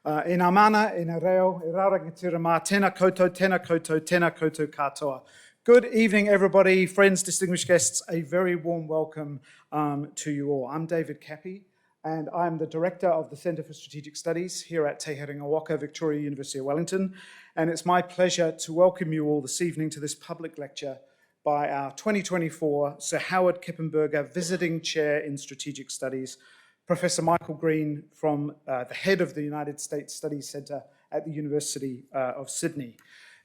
Ina mana, ina reo, I raragitirama, tēnā koutou, tēnā koutou, tēnā koutou katoa. Good evening, everybody, friends, distinguished guests. A very warm welcome to you all. I'm David Cappy, and I'm the Director of the Centre for Strategic Studies here at Te Herenga Waka, Victoria University of Wellington. And it's my pleasure to welcome you all this evening to this public lecture by our 2024 Sir Howard Kippenberger Visiting Chair in Strategic Studies, Professor Michael Green, from the head of the United States Studies Centre at the University of Sydney.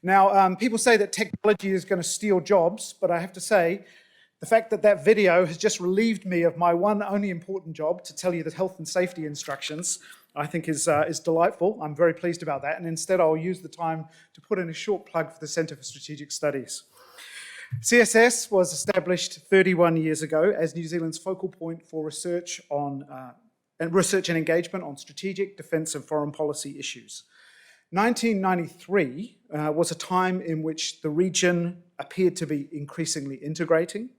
Now, people say that technology is going to steal jobs, but I have to say, the fact that that video has just relieved me of my one only important job, to tell you the health and safety instructions, I think is delightful. I'm very pleased about that, and instead I'll use the time to put in a short plug for the Centre for Strategic Studies. CSS was established 31 years ago as New Zealand's focal point for research and engagement on strategic, defence and foreign policy issues. 1993 was a time in which the region appeared to be increasingly integrating.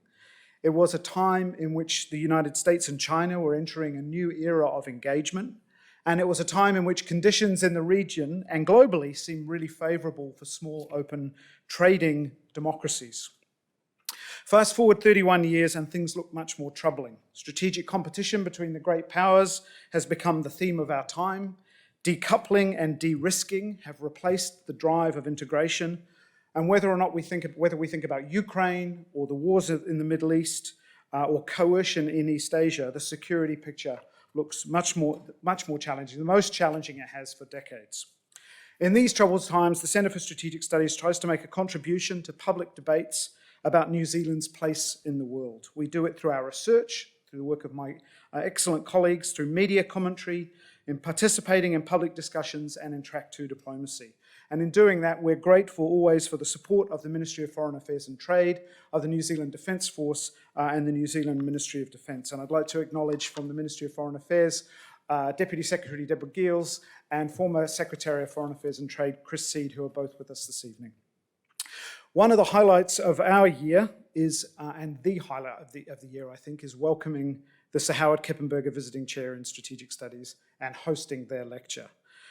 It was a time in which the United States and China were entering a new era of engagement, and it was a time in which conditions in the region and globally seemed really favourable for small, open trading democracies. Fast forward 31 years and things look much more troubling. Strategic competition between the great powers has become the theme of our time. Decoupling and de-risking have replaced the drive of integration, and whether we think about Ukraine or the wars in the Middle East or coercion in East Asia, the security picture looks much more challenging, the most challenging it has for decades. In these troubled times, the Centre for Strategic Studies tries to make a contribution to public debates about New Zealand's place in the world. We do it through our research, through the work of my excellent colleagues, through media commentary, in participating in public discussions and in Track 2 diplomacy. And in doing that, we're grateful always for the support of the Ministry of Foreign Affairs and Trade, of the New Zealand Defence Force and the New Zealand Ministry of Defence. And I'd like to acknowledge from the Ministry of Foreign Affairs, Deputy Secretary Deborah Giles and former Secretary of Foreign Affairs and Trade, Chris Seed, who are both with us this evening. One of the highlights of our year is, and the highlight of the year, I think, is welcoming the Sir Howard Kippenberger Visiting Chair in Strategic Studies and hosting their lecture.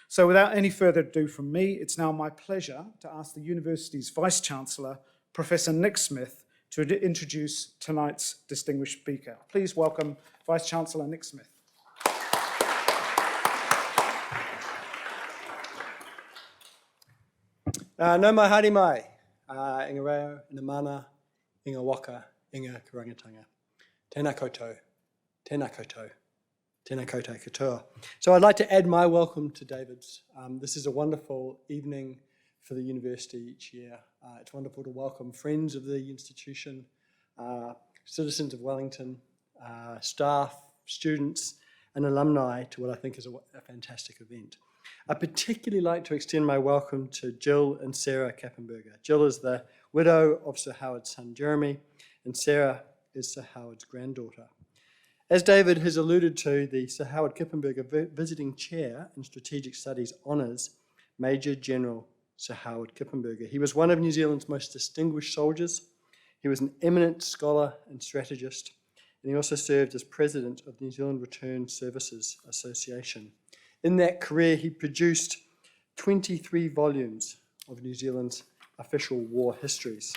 So without any further ado from me, it's now my pleasure to ask the university's Vice-Chancellor, Professor Nick Smith, to introduce tonight's distinguished speaker. Please welcome Vice-Chancellor Nick Smith. No mai haere mai, inga reo, ina mana, inga waka, inga karangatanga. Tēnā koutou, tēnā koutou, tēnā koutou katoa. So I'd like to add my welcome to David's. This is a wonderful evening for the university each year. It's wonderful to welcome friends of the institution, citizens of Wellington, staff, students and alumni to what I think is a fantastic event. I'd particularly like to extend my welcome to Jill and Sarah Kippenberger. Jill is the widow of Sir Howard's son Jeremy, and Sarah is Sir Howard's granddaughter. As David has alluded to, the Sir Howard Kippenberger Visiting Chair in Strategic Studies honours Major General Sir Howard Kippenberger. He was one of New Zealand's most distinguished soldiers. He was an eminent scholar and strategist, and he also served as president of the New Zealand Return Services Association. In that career, he produced 23 volumes of New Zealand's official war histories.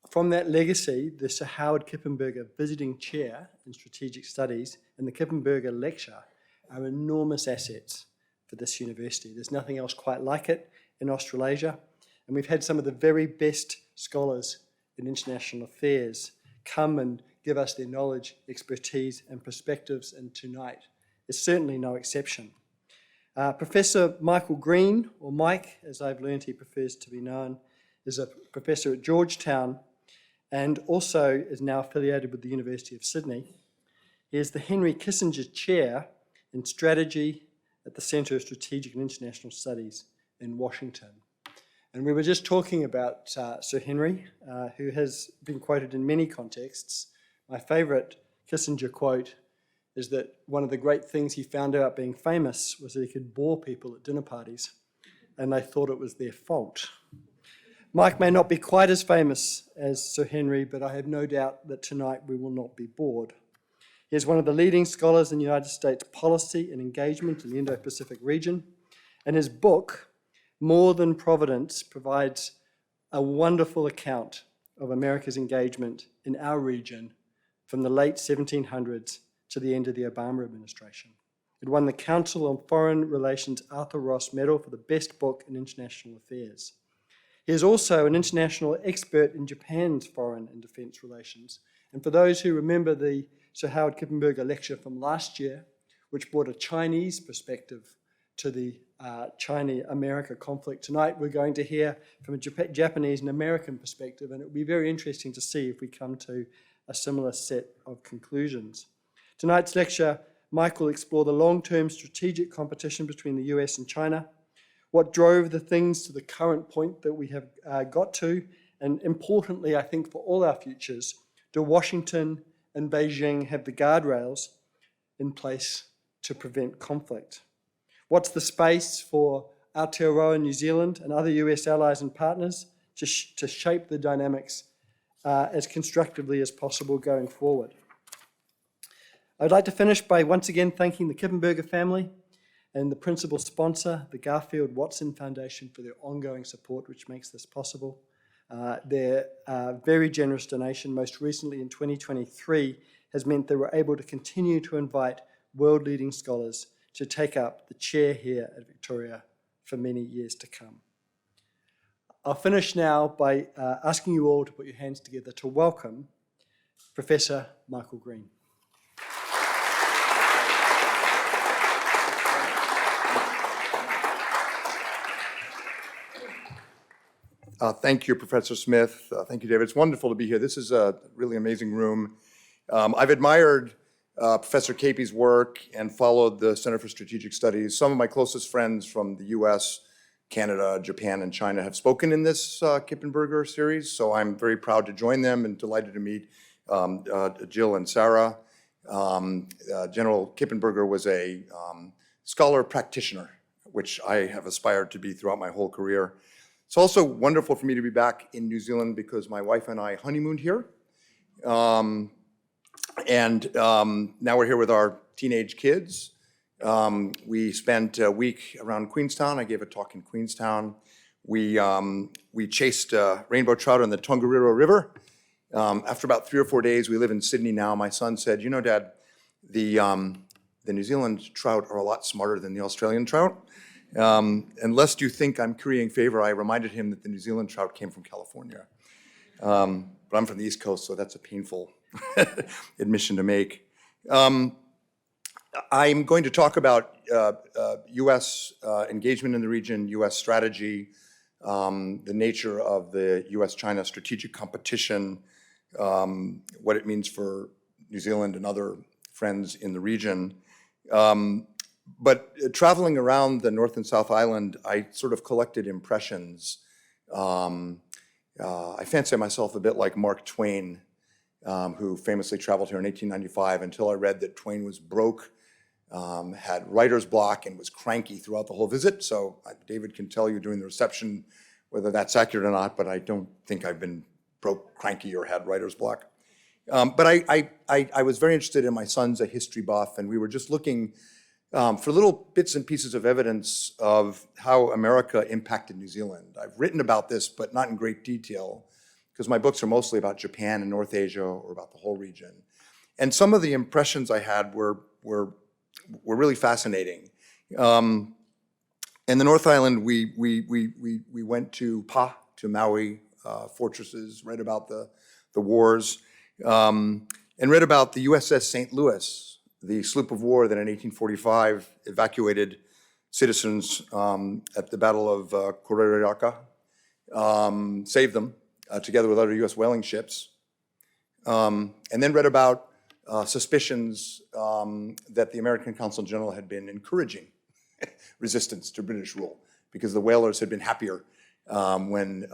From that legacy, the Sir Howard Kippenberger Visiting Chair in Strategic Studies and the Kippenberger Lecture are enormous assets for this university. There's nothing else quite like it in Australasia, and we've had some of the very best scholars in international affairs come and give us their knowledge, expertise and perspectives, and tonight is certainly no exception. Professor Michael Green, or Mike as I've learned he prefers to be known, is a professor at Georgetown and also is now affiliated with the University of Sydney. He is the Henry Kissinger Chair in Strategy at the Centre of Strategic and International Studies in Washington. And we were just talking about Sir Henry, who has been quoted in many contexts. My favourite Kissinger quote is that one of the great things he found out being famous was that he could bore people at dinner parties, and they thought it was their fault. Mike may not be quite as famous as Sir Henry, but I have no doubt that tonight we will not be bored. He is one of the leading scholars in United States policy and engagement in the Indo-Pacific region, and his book, More Than Providence, provides a wonderful account of America's engagement in our region from the late 1700s to the end of the Obama administration. It won the Council on Foreign Relations Arthur Ross Medal for the best book in international affairs. He is also an international expert in Japan's foreign and defense relations. And for those who remember the Sir Howard Kippenberger lecture from last year, which brought a Chinese perspective to the China-America conflict, tonight we're going to hear from a Japanese and American perspective, and it will be very interesting to see if we come to a similar set of conclusions. Tonight's lecture, Mike will explore the long-term strategic competition between the US and China, what drove the things to the current point that we have got to, and importantly, I think for all our futures, do Washington and Beijing have the guardrails in place to prevent conflict? What's the space for Aotearoa, New Zealand, and other US allies and partners to shape the dynamics as constructively as possible going forward? I'd like to finish by once again thanking the Kippenberger family and the principal sponsor, the Garfield Watson Foundation, for their ongoing support, which makes this possible. Their very generous donation, most recently in 2023, has meant that we're able to continue to invite world-leading scholars to take up the chair here at Victoria for many years to come. I'll finish now by asking you all to put your hands together to welcome Professor Michael Green. Thank you, Professor Smith. Thank you, David. It's wonderful to be here. This is a really amazing room. I've admired Professor Capey's work and followed the Center for Strategic Studies. Some of my closest friends from the US, Canada, Japan, and China have spoken in this Kippenberger series, so I'm very proud to join them and delighted to meet Jill and Sarah. General Kippenberger was a scholar practitioner, which I have aspired to be throughout my whole career. It's also wonderful for me to be back in New Zealand because my wife and I honeymooned here. Now we're here with our teenage kids. We spent a week around Queenstown. I gave a talk in Queenstown. We chased rainbow trout on the Tongariro River. After about 3 or 4 days, we live in Sydney now. My son said, "You know, Dad, the New Zealand trout are a lot smarter than the Australian trout." And lest you think I'm currying favor, I reminded him that the New Zealand trout came from California. But I'm from the East Coast, so that's a painful admission to make. I'm going to talk about U.S. engagement in the region, U.S. strategy, the nature of the U.S.-China strategic competition, what it means for New Zealand and other friends in the region. But traveling around the North and South Island, I sort of collected impressions. I fancy myself a bit like Mark Twain, who famously traveled here in 1895 until I read that Twain was broke, had writer's block, and was cranky throughout the whole visit. So David can tell you during the reception whether that's accurate or not, but I don't think I've been broke, cranky, or had writer's block. But I was very interested in my son's a history buff, and we were just looking for little bits and pieces of evidence of how America impacted New Zealand. I've written about this, but not in great detail, because my books are mostly about Japan and North Asia or about the whole region. And some of the impressions I had were really fascinating. In the North Island, we went to Maui fortresses, read about the wars, and read about the USS St. Louis, the sloop of war that in 1845 evacuated citizens at the Battle of Kororaraka, saved them together with other US whaling ships, and then read about suspicions that the American Consul General had been encouraging resistance to British rule because the whalers had been happier when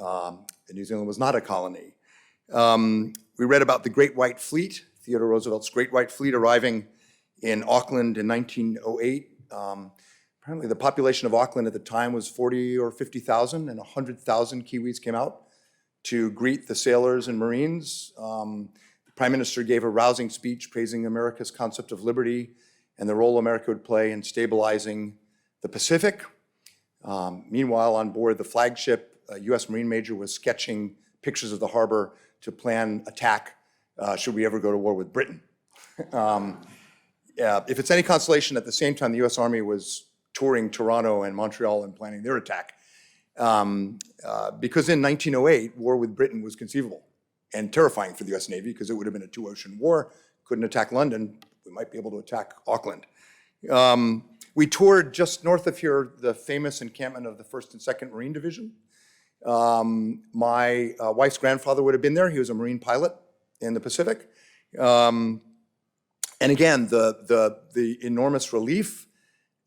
New Zealand was not a colony. We read about the Great White Fleet, Theodore Roosevelt's Great White Fleet arriving in Auckland in 1908. Apparently the population of Auckland at the time was 40 or 50,000, and 100,000 Kiwis came out to greet the sailors and Marines. The Prime Minister gave a rousing speech praising America's concept of liberty and the role America would play in stabilizing the Pacific. Meanwhile, on board the flagship, a U.S. Marine major was sketching pictures of the harbor to plan attack should we ever go to war with Britain. If it's any consolation, at the same time, the U.S. Army was touring Toronto and Montreal and planning their attack. Because in 1908, war with Britain was conceivable and terrifying for the U.S. Navy because it would have been a two-ocean war. Couldn't attack London. We might be able to attack Auckland. We toured just north of here the famous encampment of the 1st and 2nd Marine Division. My wife's grandfather would have been there. He was a Marine pilot in the Pacific. And again, the enormous relief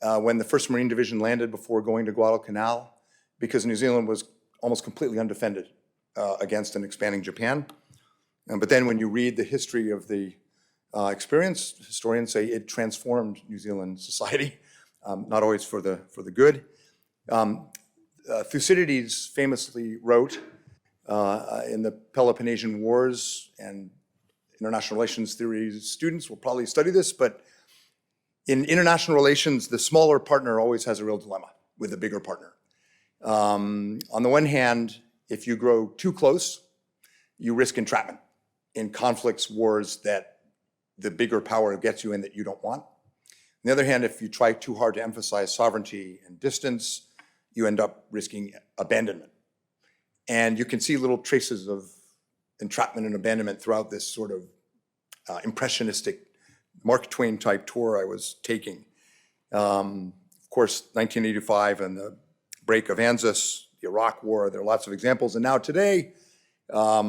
when the 1st Marine Division landed before going to Guadalcanal, because New Zealand was almost completely undefended against an expanding Japan. But then when you read the history of the experience, historians say it transformed New Zealand society, not always for the good. Thucydides famously wrote in the Peloponnesian Wars, and international relations theory students will probably study this, but in international relations, the smaller partner always has a real dilemma with the bigger partner. On the one hand, if you grow too close, you risk entrapment in conflicts, wars that the bigger power gets you in that you don't want. On the other hand, if you try too hard to emphasize sovereignty and distance, you end up risking abandonment. And you can see little traces of entrapment and abandonment throughout this sort of impressionistic Mark Twain type tour I was taking. Of course, 1985 and the break of ANZUS, the Iraq War, there are lots of examples. And now today, I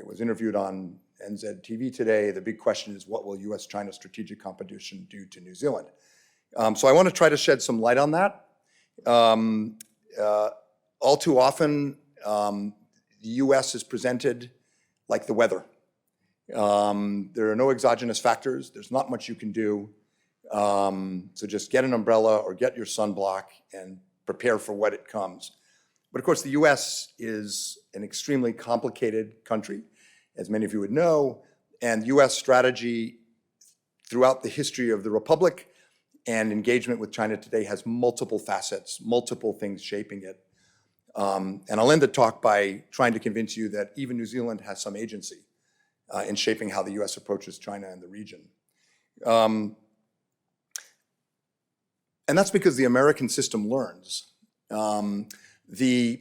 was interviewed on NZ TV today. The big question is, what will US-China strategic competition do to New Zealand? So I want to try to shed some light on that. All too often, the US is presented like the weather. There are no exogenous factors. There's not much you can do. So just get an umbrella or get your sunblock and prepare for what it comes. But of course, the US is an extremely complicated country, as many of you would know, and US strategy throughout the history of the Republic and engagement with China today has multiple facets, multiple things shaping it. And I'll end the talk by trying to convince you that even New Zealand has some agency in shaping how the US approaches China and the region. And that's because the American system learns. The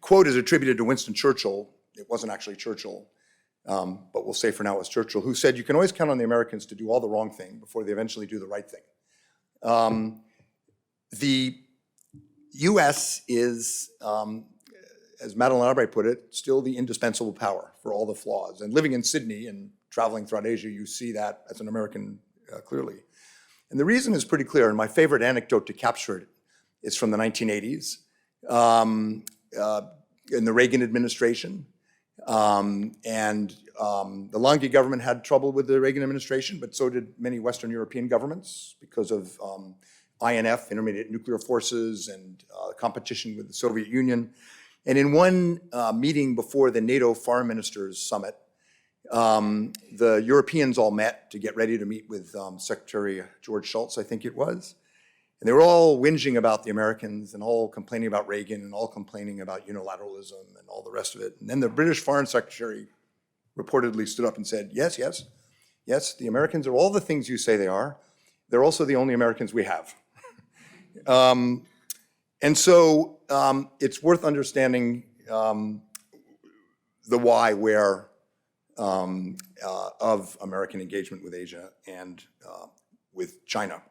quote is attributed to Winston Churchill. It wasn't actually Churchill, but we'll say for now it was Churchill, who said, you can always count on the Americans to do all the wrong thing before they eventually do the right thing. The US is, as Madeleine Albright put it, still the indispensable power for all the flaws. And living in Sydney and traveling throughout Asia, you see that as an American clearly. And the reason is pretty clear, and my favorite anecdote to capture it is from the 1980s. In the Reagan administration, the Lange government had trouble with the Reagan administration, but so did many Western European governments because of INF, Intermediate Nuclear Forces, and competition with the Soviet Union. And in one meeting before the NATO Foreign Ministers Summit, the Europeans all met to get ready to meet with Secretary George Shultz, I think it was. And they were all whinging about the Americans and all complaining about Reagan and all complaining about unilateralism and all the rest of it. And then the British Foreign Secretary reportedly stood up and said, yes, the Americans are all the things you say they are. They're also the only Americans we have. And so it's worth understanding the why, where of American engagement with Asia and with China.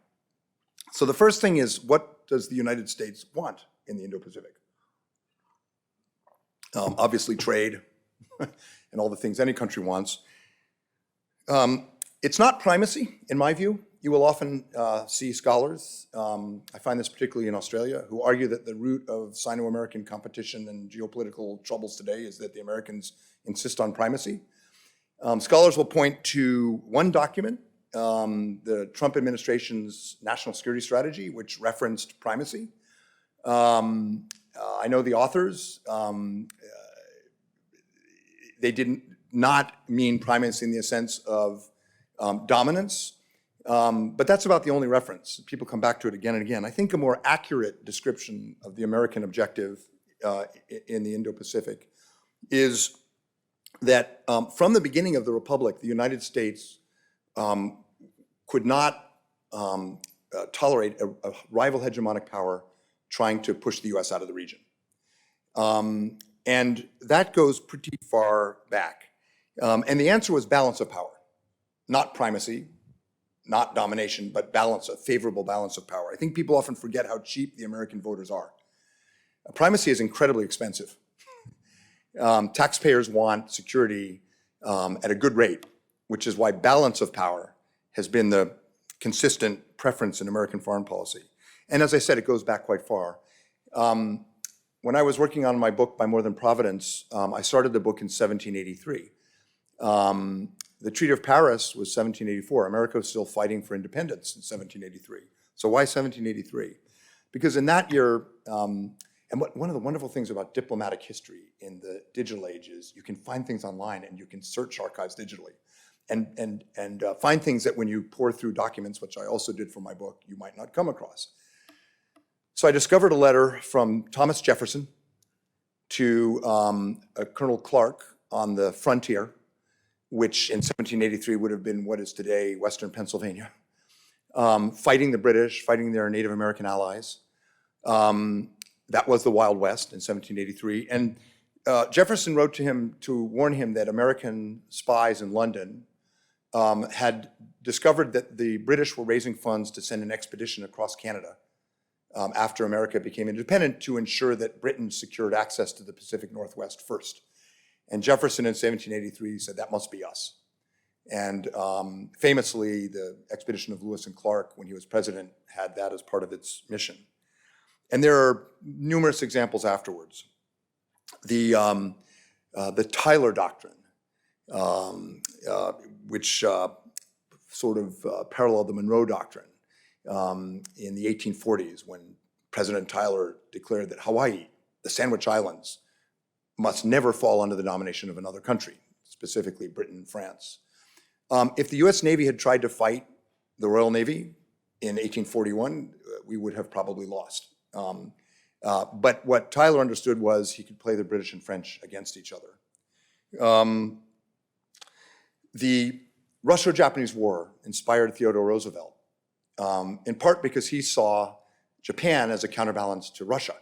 So the first thing is, what does the United States want in the Indo-Pacific? Obviously trade and all the things any country wants. It's not primacy, in my view. You will often see scholars, I find this particularly in Australia, who argue that the root of Sino-American competition and geopolitical troubles today is that the Americans insist on primacy. Scholars will point to one document, the Trump administration's national security strategy, which referenced primacy. I know the authors. They didn't not mean primacy in the sense of dominance, but that's about the only reference. People come back to it again and again. I think a more accurate description of the American objective in the Indo-Pacific is that from the beginning of the Republic, the United States could not tolerate a rival hegemonic power trying to push the US out of the region. And that goes pretty far back. And the answer was balance of power, not primacy, not domination, but balance, a favorable balance of power. I think people often forget how cheap the American voters are. Primacy is incredibly expensive. Taxpayers want security at a good rate, which is why balance of power has been the consistent preference in American foreign policy. And as I said, it goes back quite far. When I was working on my book, By More Than Providence, I started the book in 1783. The Treaty of Paris was 1784. America was still fighting for independence in 1783. So why 1783? Because in that year, and one of the wonderful things about diplomatic history in the digital age is you can find things online and you can search archives digitally and find things that when you pour through documents, which I also did for my book, you might not come across. So I discovered a letter from Thomas Jefferson to Colonel Clark on the frontier, which in 1783 would have been what is today Western Pennsylvania, fighting the British, fighting their Native American allies. That was the Wild West in 1783. And Jefferson wrote to him to warn him that American spies in London had discovered that the British were raising funds to send an expedition across Canada after America became independent to ensure that Britain secured access to the Pacific Northwest first. And Jefferson in 1783 said, that must be us. And famously, the expedition of Lewis and Clark, when he was president, had that as part of its mission. And there are numerous examples afterwards. The Tyler Doctrine, which sort of paralleled the Monroe Doctrine in the 1840s, when President Tyler declared that Hawaii, the Sandwich Islands, must never fall under the domination of another country, specifically Britain and France. If the US Navy had tried to fight the Royal Navy in 1841, we would have probably lost. But what Tyler understood was he could play the British and French against each other. The Russo-Japanese War inspired Theodore Roosevelt, in part because he saw Japan as a counterbalance to Russia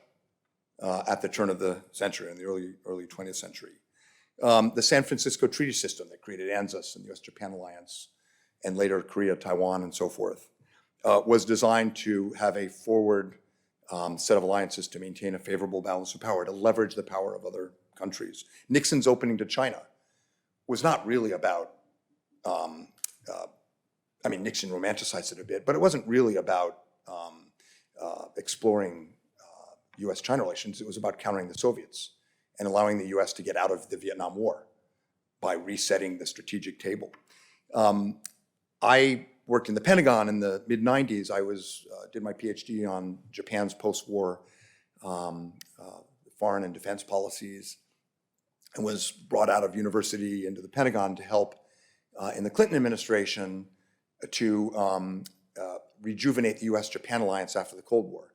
at the turn of the century, in the early 20th century. The San Francisco Treaty System that created ANZUS and the US-Japan Alliance, and later Korea, Taiwan, and so forth, was designed to have a forward set of alliances to maintain a favorable balance of power, to leverage the power of other countries. Nixon's opening to China was not really about, I mean, Nixon romanticized it a bit, but it wasn't really about exploring US-China relations. It was about countering the Soviets and allowing the US to get out of the Vietnam War by resetting the strategic table. I worked in the Pentagon in the mid-90s. I did my PhD on Japan's post-war foreign and defense policies, and was brought out of university into the Pentagon to help in the Clinton administration to rejuvenate the US-Japan alliance after the Cold War,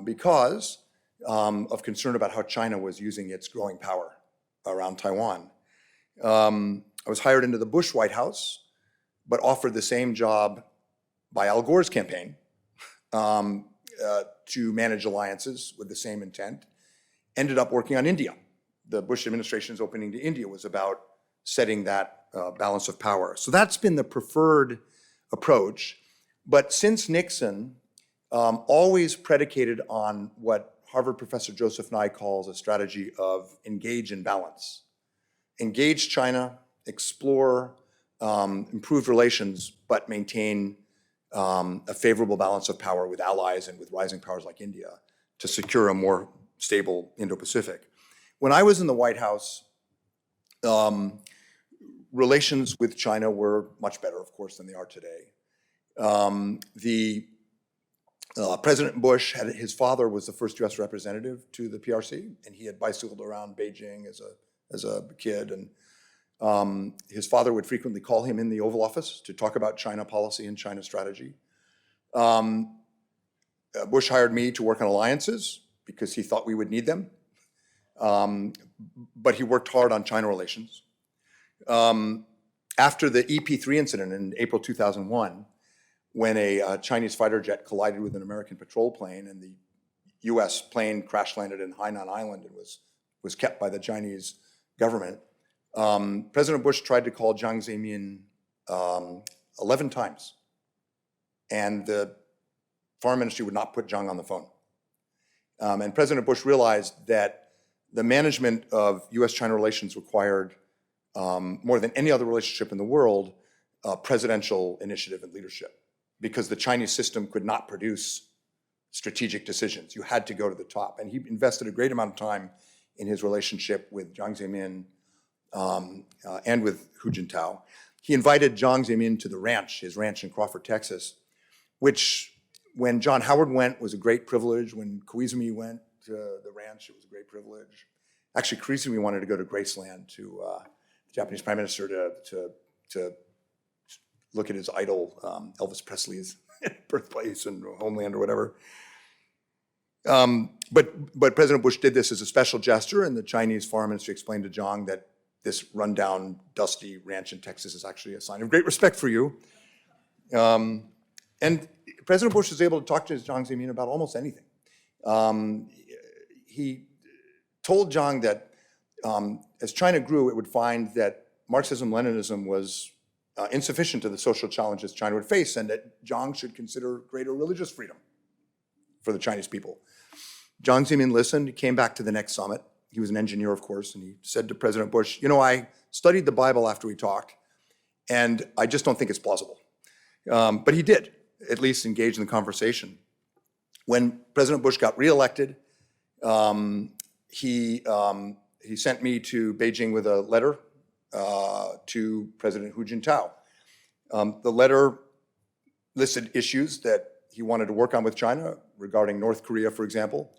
because of concern about how China was using its growing power around Taiwan. I was hired into the Bush White House, but offered the same job by Al Gore's campaign to manage alliances with the same intent. Ended up working on India. The Bush administration's opening to India was about setting that balance of power. So that's been the preferred approach. But since Nixon, always predicated on what Harvard professor Joseph Nye calls a strategy of engage and balance. Engage China, explore improved relations, but maintain a favorable balance of power with allies and with rising powers like India to secure a more stable Indo-Pacific. When I was in the White House, relations with China were much better, of course, than they are today. President Bush his father was the first US representative to the PRC, and he had bicycled around Beijing as a kid, and His father would frequently call him in the Oval Office to talk about China policy and China strategy. Bush hired me to work on alliances because he thought we would need them. But he worked hard on China relations. After the EP-3 incident in April 2001, when a Chinese fighter jet collided with an American patrol plane and the US plane crash landed in Hainan Island and was kept by the Chinese government, President Bush tried to call Jiang Zemin 11 times. And the foreign ministry would not put Jiang on the phone. And President Bush realized that the management of US-China relations required, more than any other relationship in the world, presidential initiative and leadership, because the Chinese system could not produce strategic decisions. You had to go to the top. And he invested a great amount of time in his relationship with Jiang Zemin and with Hu Jintao. He invited Jiang Zemin to the ranch, his ranch in Crawford, Texas, which when John Howard went was a great privilege. When Koizumi went to the ranch, it was a great privilege. Actually, Koizumi wanted to go to Graceland to the Japanese Prime Minister to look at his idol, Elvis Presley's birthplace and homeland or whatever. But President Bush did this as a special gesture, and the Chinese Foreign Ministry explained to Jiang that this rundown, dusty ranch in Texas is actually a sign of great respect for you. And President Bush was able to talk to Jiang Zemin about almost anything. He told Jiang that as China grew, it would find that Marxism-Leninism was insufficient to the social challenges China would face, and that Jiang should consider greater religious freedom for the Chinese people. Jiang Zemin listened. He came back to the next summit. He was an engineer, of course, and he said to President Bush, you know, I studied the Bible after we talked, and I just don't think it's plausible. But he did at least engage in the conversation. When President Bush got reelected, he sent me to Beijing with a letter to President Hu Jintao. The letter listed issues that he wanted to work on with China regarding North Korea, for example,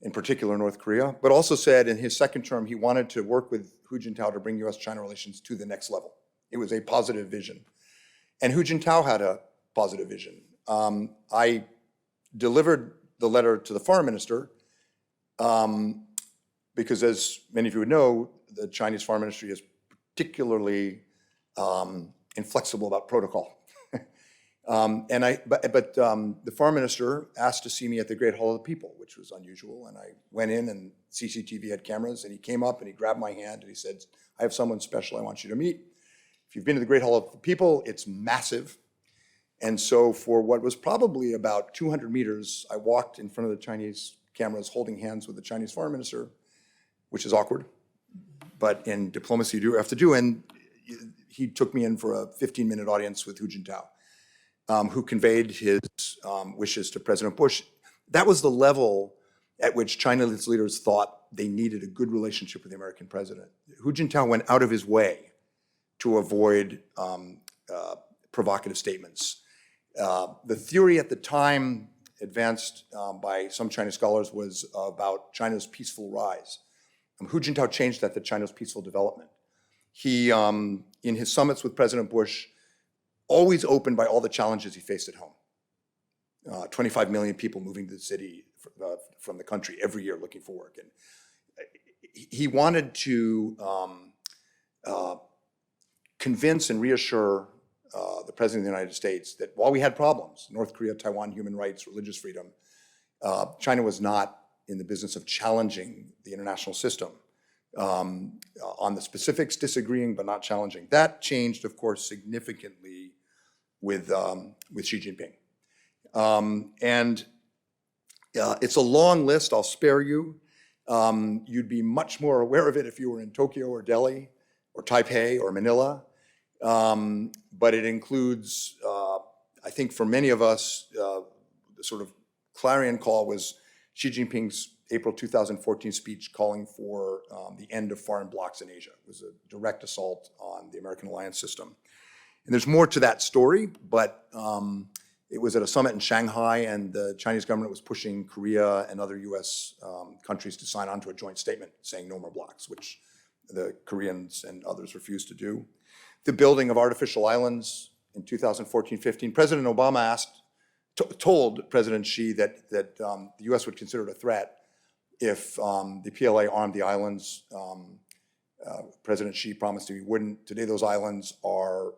in particular North Korea, but also said in his second term he wanted to work with Hu Jintao to bring US-China relations to the next level. It was a positive vision. And Hu Jintao had a positive vision. I delivered the letter to the foreign minister because, as many of you would know, the Chinese foreign ministry is particularly inflexible about protocol. But the foreign minister asked to see me at the Great Hall of the People, which was unusual. And I went in, and CCTV had cameras, and he came up and he grabbed my hand and he said, I have someone special I want you to meet. If you've been to the Great Hall of the People, it's massive. And so for what was probably about 200 meters, I walked in front of the Chinese cameras holding hands with the Chinese foreign minister, which is awkward, but in diplomacy you do have to do. And he took me in for a 15-minute audience with Hu Jintao, who conveyed his wishes to President Bush. That was the level at which China's leaders thought they needed a good relationship with the American president. Hu Jintao went out of his way to avoid provocative statements. The theory at the time advanced by some Chinese scholars was about China's peaceful rise. Hu Jintao changed that to China's peaceful development. He, in his summits with President Bush, always opened by all the challenges he faced at home. 25 million people moving to the city from the country every year looking for work. And he wanted to convince and reassure the President of the United States that while we had problems, North Korea, Taiwan, human rights, religious freedom, China was not in the business of challenging the international system. On the specifics, disagreeing but not challenging. That changed, of course, significantly with Xi Jinping. It's a long list. I'll spare you. You'd be much more aware of it if you were in Tokyo or Delhi or Taipei or Manila. But it includes, I think for many of us, the sort of clarion call was Xi Jinping's April 2014 speech calling for the end of foreign blocs in Asia. It was a direct assault on the American alliance system. And there's more to that story, but it was at a summit in Shanghai, and the Chinese government was pushing Korea and other US countries to sign on to a joint statement saying no more blocs, which the Koreans and others refused to do. The building of artificial islands in 2014-15, President Obama told President Xi that the US would consider it a threat if the PLA armed the islands. President Xi promised he wouldn't. Today those islands are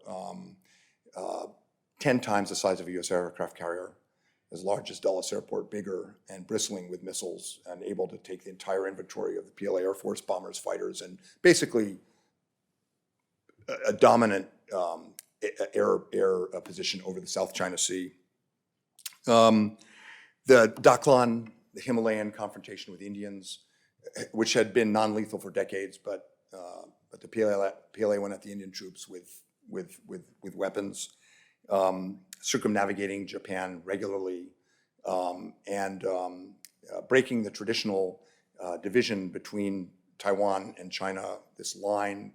10 times the size of a US aircraft carrier, as large as Dulles Airport, bigger and bristling with missiles, and able to take the entire inventory of the PLA Air Force bombers, fighters, and basically a dominant air position over the South China Sea. The Daklan, the Himalayan confrontation with Indians, which had been non-lethal for decades, but the PLA went at the Indian troops with weapons, circumnavigating Japan regularly, and breaking the traditional division between Taiwan and China, this line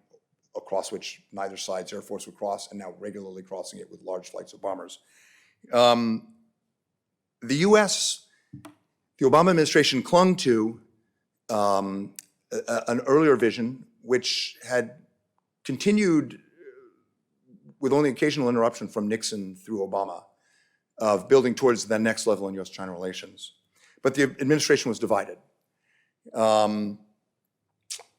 across which neither side's Air Force would cross, and now regularly crossing it with large flights of bombers. The US, the Obama administration clung to an earlier vision which had continued with only occasional interruption from Nixon through Obama, of building towards the next level in US-China relations. But the administration was divided. Some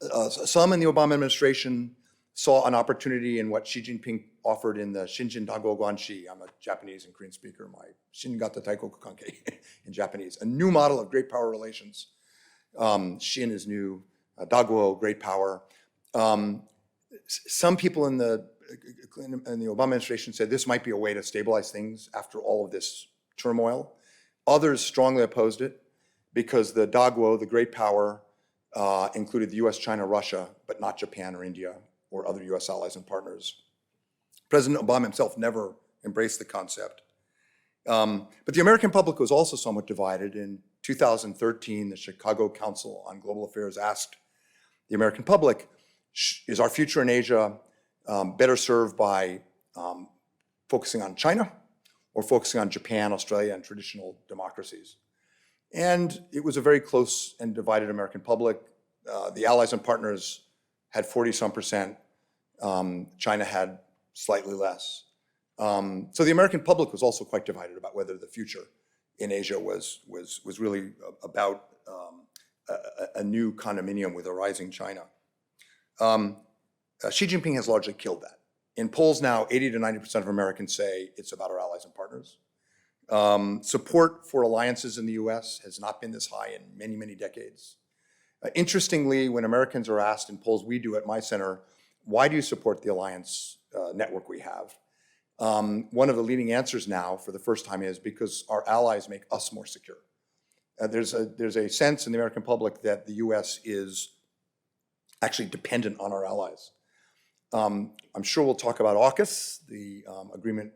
in the Obama administration saw an opportunity in what Xi Jinping offered in the Shinjin Dago Guanxi. I'm a Japanese and Korean speaker, my Shingata Taiko Kukanke in Japanese, a new model of great power relations. Xi and his new Daguo, great power. Some people in the Obama administration said this might be a way to stabilize things after all of this turmoil. Others strongly opposed it because the Daguo, the great power, included the US, China, Russia, but not Japan or India or other US allies and partners. President Obama himself never embraced the concept. But the American public was also somewhat divided. In 2013, the Chicago Council on Global Affairs asked the American public, is our future in Asia better served by focusing on China or focusing on Japan, Australia, and traditional democracies? And it was a very close and divided American public. The allies and partners had 40-some%. China had slightly less. So the American public was also quite divided about whether the future in Asia was really about a new condominium with a rising China. Xi Jinping has largely killed that. In polls now, 80 to 90% of Americans say it's about our allies and partners. Support for alliances in the US has not been this high in many, many decades. Interestingly, when Americans are asked in polls we do at my center, why do you support the alliance network we have? One of the leading answers now, for the first time, is because our allies make us more secure. There's a sense in the American public that the US is actually dependent on our allies. I'm sure we'll talk about AUKUS, the agreement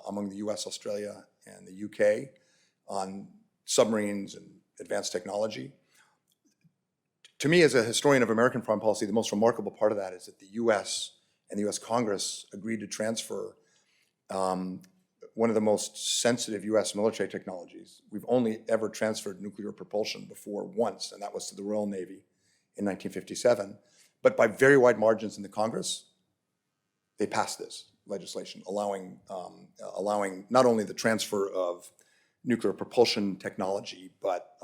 among the US, Australia, and the UK on submarines and advanced technology. To me, as a historian of American foreign policy, the most remarkable part of that is that the US and the US Congress agreed to transfer one of the most sensitive US military technologies. We've only ever transferred nuclear propulsion before once, and that was to the Royal Navy in 1957. But by very wide margins in the Congress, they passed this legislation, allowing not only the transfer of nuclear propulsion technology, but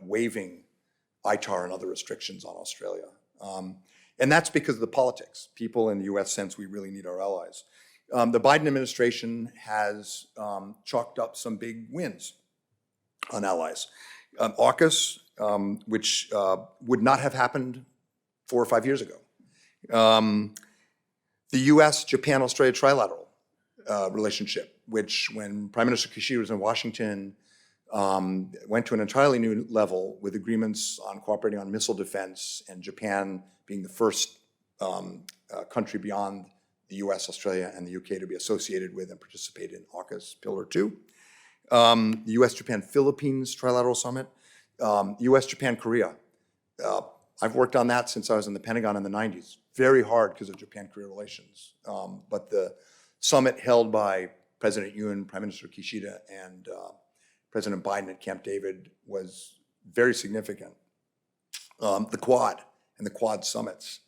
waiving ITAR and other restrictions on Australia. And that's because of the politics. People in the US sense we really need our allies. The Biden administration has chalked up some big wins on allies. AUKUS, which would not have happened 4 or 5 years ago. The US, Japan, Australia trilateral relationship, which when Prime Minister Kishida was in Washington, went to an entirely new level with agreements on cooperating on missile defense, and Japan being the first country beyond the US, Australia, and the UK to be associated with and participate in AUKUS Pillar 2. The US, Japan, Philippines trilateral summit. US, Japan, Korea. I've worked on that since I was in the Pentagon in the 90s. Very hard because of Japan-Korea relations. But the summit held by President Yoon, Prime Minister Kishida, and President Biden at Camp David was very significant. The Quad and the Quad summits.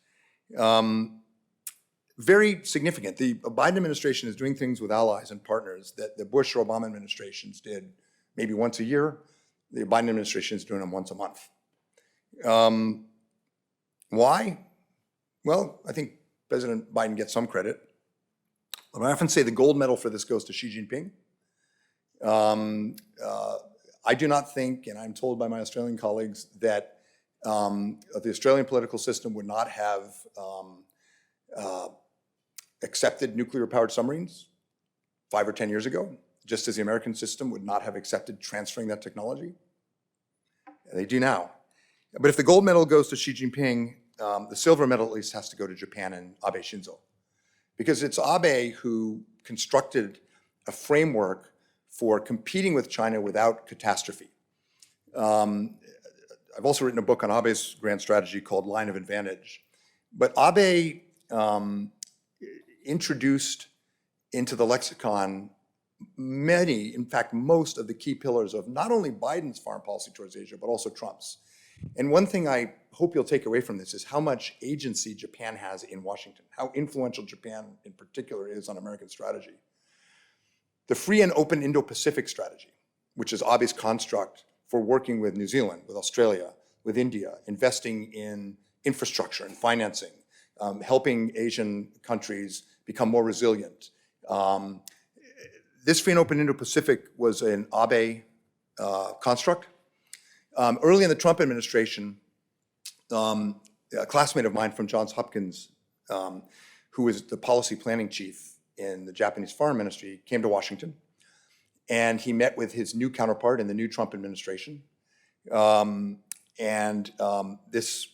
Very significant. The Biden administration is doing things with allies and partners that the Bush or Obama administrations did maybe once a year. The Biden administration is doing them once a month. Why? Well, I think President Biden gets some credit. But I often say the gold medal for this goes to Xi Jinping. I do not think, and I'm told by my Australian colleagues, that the Australian political system would not have accepted nuclear-powered submarines 5 or 10 years ago, just as the American system would not have accepted transferring that technology. They do now. But if the gold medal goes to Xi Jinping, the silver medal at least has to go to Japan and Abe Shinzo. Because it's Abe who constructed a framework for competing with China without catastrophe. I've also written a book on Abe's grand strategy called Line of Advantage. But Abe introduced into the lexicon many, in fact, most of the key pillars of not only Biden's foreign policy towards Asia, but also Trump's. And one thing I hope you'll take away from this is how much agency Japan has in Washington, how influential Japan in particular is on American strategy. The free and open Indo-Pacific strategy, which is Abe's construct for working with New Zealand, with Australia, with India, investing in infrastructure and financing, helping Asian countries become more resilient. This free and open Indo-Pacific was an Abe construct. Early in the Trump administration, a classmate of mine from Johns Hopkins, who was the policy planning chief in the Japanese Foreign Ministry, came to Washington, and he met with his new counterpart in the new Trump administration. This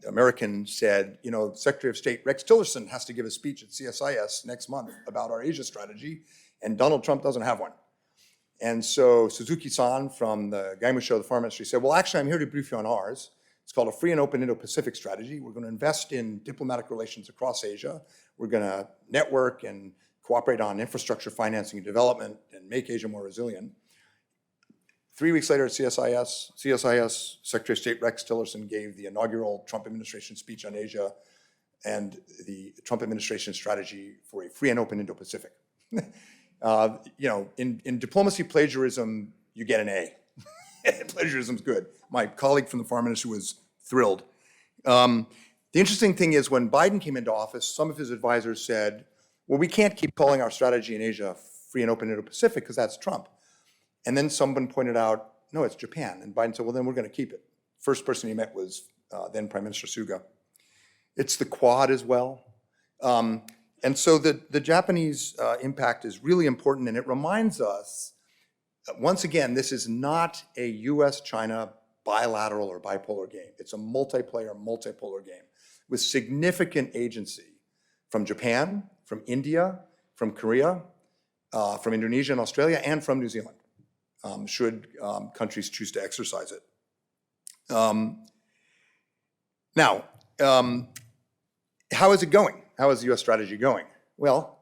American said, you know, Secretary of State Rex Tillerson has to give a speech at CSIS next month about our Asia strategy, and Donald Trump doesn't have one. And so Suzuki-san from the Gaimusho, the Foreign Ministry, said, well, actually, I'm here to brief you on ours. It's called a free and open Indo-Pacific strategy. We're going to invest in diplomatic relations across Asia. We're going to network and cooperate on infrastructure financing and development and make Asia more resilient. 3 weeks later at CSIS, Secretary of State Rex Tillerson gave the inaugural Trump administration speech on Asia and the Trump administration strategy for a free and open Indo-Pacific. You know, in diplomacy plagiarism, you get an A. Plagiarism's good. My colleague from the Foreign Ministry was thrilled. The interesting thing is when Biden came into office, some of his advisors said, well, we can't keep calling our strategy in Asia free and open Indo-Pacific because that's Trump. And then someone pointed out, no, it's Japan. And Biden said, well, then we're going to keep it. First person he met was then Prime Minister Suga. It's the Quad as well. And so the Japanese impact is really important, and it reminds us, once again, this is not a US-China bilateral or bipolar game. It's a multiplayer, multipolar game with significant agency from Japan, from India, from Korea, from Indonesia and Australia, and from New Zealand, should countries choose to exercise it. Now, how is it going? How is the US strategy going? Well,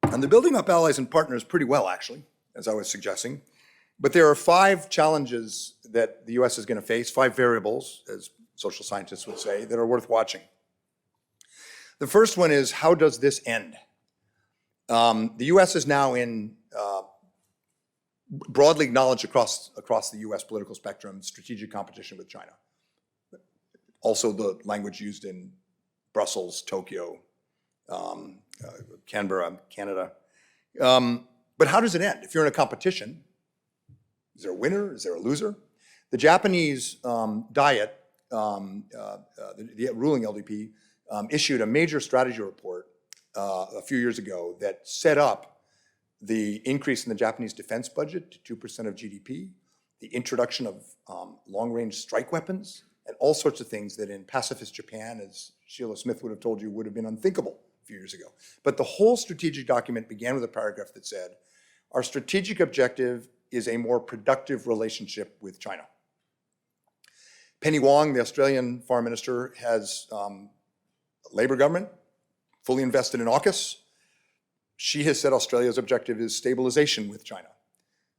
and the building up allies and partners pretty well, actually, as I was suggesting. But there are 5 challenges that the US is going to face, 5 variables, as social scientists would say, that are worth watching. The first one is, how does this end? The US is now in broadly acknowledged across the US political spectrum, strategic competition with China. Also the language used in Brussels, Tokyo, Canberra, Canada. But how does it end? If you're in a competition, is there a winner? Is there a loser? The Japanese Diet, the ruling LDP, issued a major strategy report a few years ago that set up the increase in the Japanese defense budget to 2% of GDP, the introduction of long-range strike weapons, and all sorts of things that in pacifist Japan, as Sheila Smith would have told you, would have been unthinkable a few years ago. But the whole strategic document began with a paragraph that said, our strategic objective is a more productive relationship with China. Penny Wong, the Australian Foreign Minister, has a Labour government, fully invested in AUKUS. She has said Australia's objective is stabilization with China.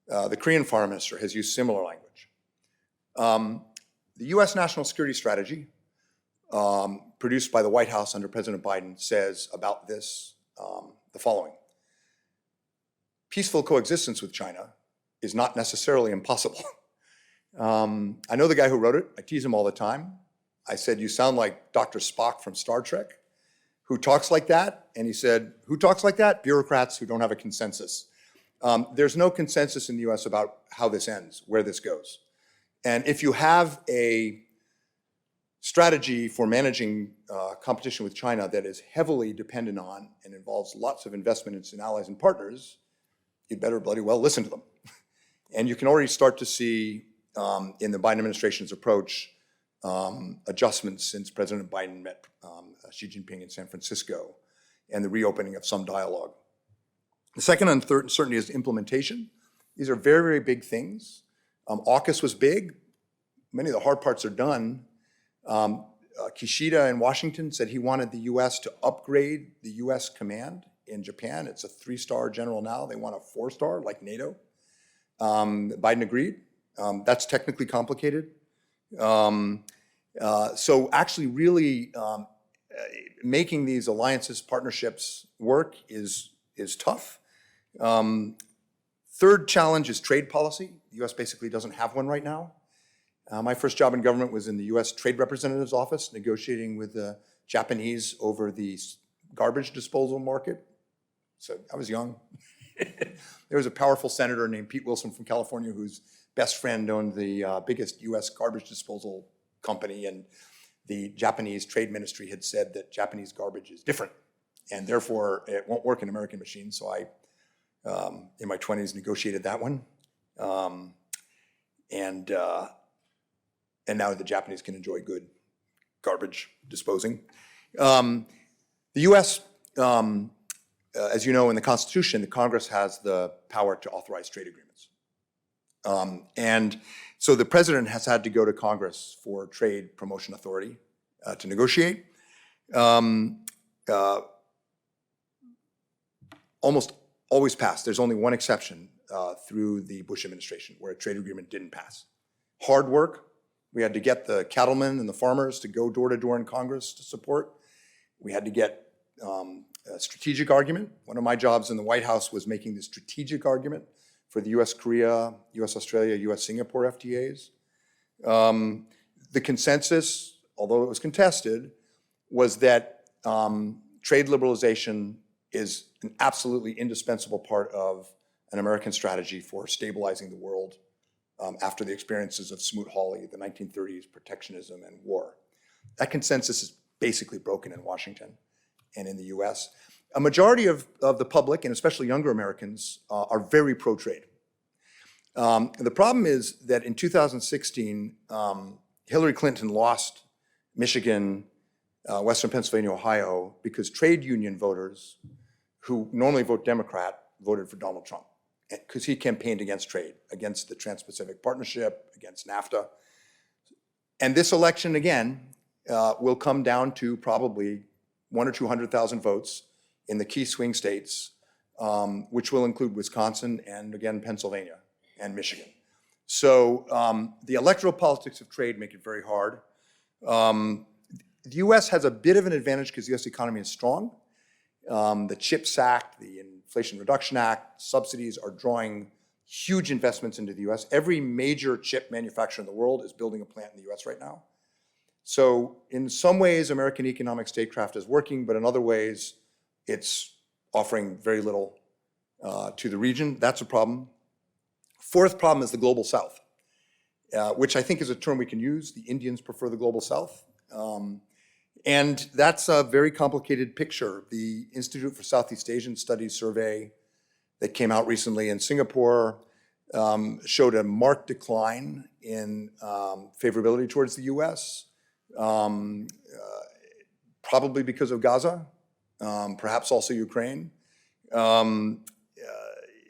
The Korean Foreign Minister has used similar language. The US national security strategy produced by the White House under President Biden says about this the following. Peaceful coexistence with China is not necessarily impossible. I know the guy who wrote it. I tease him all the time. I said, you sound like Dr. Spock from Star Trek, who talks like that. And he said, who talks like that? Bureaucrats who don't have a consensus. There's no consensus in the US about how this ends, where this goes. And if you have a strategy for managing competition with China that is heavily dependent on and involves lots of investment in allies and partners, you'd better bloody well listen to them. And you can already start to see in the Biden administration's approach adjustments since President Biden met Xi Jinping in San Francisco and the reopening of some dialogue. The second uncertainty is implementation. These are very, very big things. AUKUS was big. Many of the hard parts are done. Kishida in Washington said he wanted the US to upgrade the US command in Japan. It's a 3-star general now. They want a 4-star like NATO. Biden agreed. That's technically complicated. So actually really making these alliances, partnerships work is tough. Third challenge is trade policy. The US basically doesn't have one right now. My first job in government was in the US Trade Representative's office, negotiating with the Japanese over the garbage disposal market. So I was young. There was a powerful senator named Pete Wilson from California whose best friend owned the biggest US garbage disposal company, and the Japanese trade ministry had said that Japanese garbage is different and therefore it won't work in American machines. So I, in my 20s, negotiated that one. And now the Japanese can enjoy good garbage disposing. The US, as you know, in the Constitution, the Congress has the power to authorize trade agreements. And so the president has had to go to Congress for trade promotion authority to negotiate. Almost always passed. There's only one exception through the Bush administration where a trade agreement didn't pass. Hard work. We had to get the cattlemen and the farmers to go door to door in Congress to support. We had to get a strategic argument. One of my jobs in the White House was making the strategic argument for the US-Korea, US-Australia, US-Singapore FTAs. The consensus, although it was contested, was that trade liberalization is an absolutely indispensable part of an American strategy for stabilizing the world after the experiences of Smoot-Hawley, the 1930s, protectionism, and war. That consensus is basically broken in Washington and in the US. A majority of the public, and especially younger Americans, are very pro-trade. The problem is that in 2016, Hillary Clinton lost Michigan, Western Pennsylvania, Ohio, because trade union voters who normally vote Democrat voted for Donald Trump, because he campaigned against trade, against the Trans-Pacific Partnership, against NAFTA. And this election, again, will come down to probably 100,000 or 200,000 votes in the key swing states, which will include Wisconsin and, again, Pennsylvania and Michigan. So the electoral politics of trade make it very hard. The US has a bit of an advantage because the US economy is strong. The CHIPS Act, the Inflation Reduction Act, subsidies are drawing huge investments into the US. Every major chip manufacturer in the world is building a plant in the US right now. So in some ways, American economic statecraft is working, but in other ways, it's offering very little to the region. That's a problem. Fourth problem is the Global South, which I think is a term we can use. The Indians prefer the Global South. And that's a very complicated picture. The Institute for Southeast Asian Studies survey that came out recently in Singapore showed a marked decline in favorability towards the US, probably because of Gaza, perhaps also Ukraine.